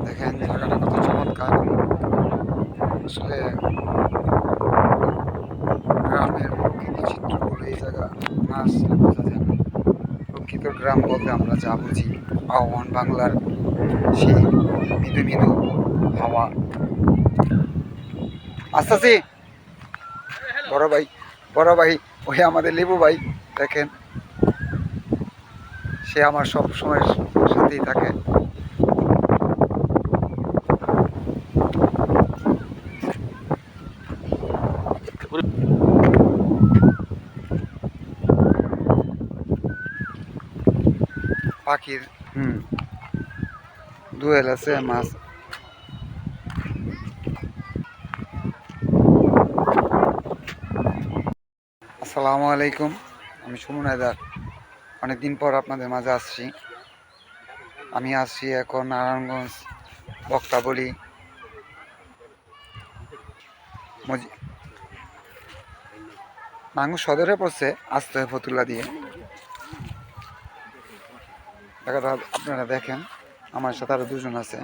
দেখেন জায়গাটা কত চমৎকার। আসলে গ্রামের প্রকৃতি চিত্রগুলো এই জায়গা না আসলে বোঝা যায় না। প্রকৃত গ্রাম বলতে আমরা যা বুঝি আহ্বান বাংলার সেই মৃদু মৃদু হাওয়া। আস্তে বড় ভাই, বড় ভাই, ওই আমাদের লেবু ভাই, দেখেন সে আমার সব সময় সাথেই থাকে। পাখির দোয়েল আছে, মাছ। আসসালামু আলাইকুম, আমি সুমন হায়দার। অনেকদিন পর আপনাদের মাঝে আসছি। আমি আসছি এখন নারায়ণগঞ্জ বক্তাবলী নাঙ্গু সদরে পড়ছে, আসতে হয় ফতুল্লা দিয়ে। জায়গাটা আপনারা দেখেন, আমার সাথে আরও দুজন আছে।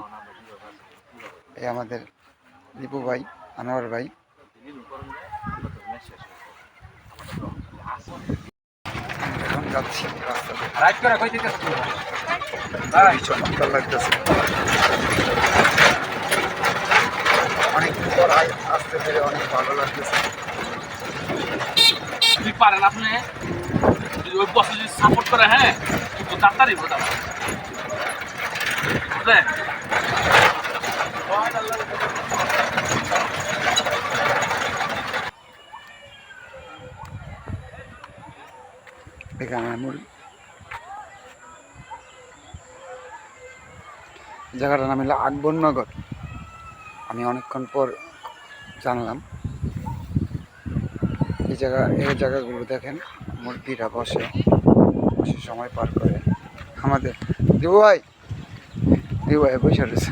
এই আমাদের দীপু ভাই, আনোয়ার ভাই। এখন যাচ্ছি রাস্তাতে, চমৎকার লাগতেছে। অনেকদিন পর আসতে পেরে অনেক ভালো লাগতেছে। যদি পারেন আপনি যদি ওই বসে যদি সাপোর্ট করে, হ্যাঁ তো তাড়াতাড়ি বোঝাবো বুঝলেন। এখানে জায়গাটার নাম হলো আকবরনগর। আমি অনেকক্ষণ পর জানলাম। এই জায়গাগুলো দেখেন, মুরগিরা বসে বসে সময় পার করে। আমাদের দিবু ভাই বসে রয়েছে।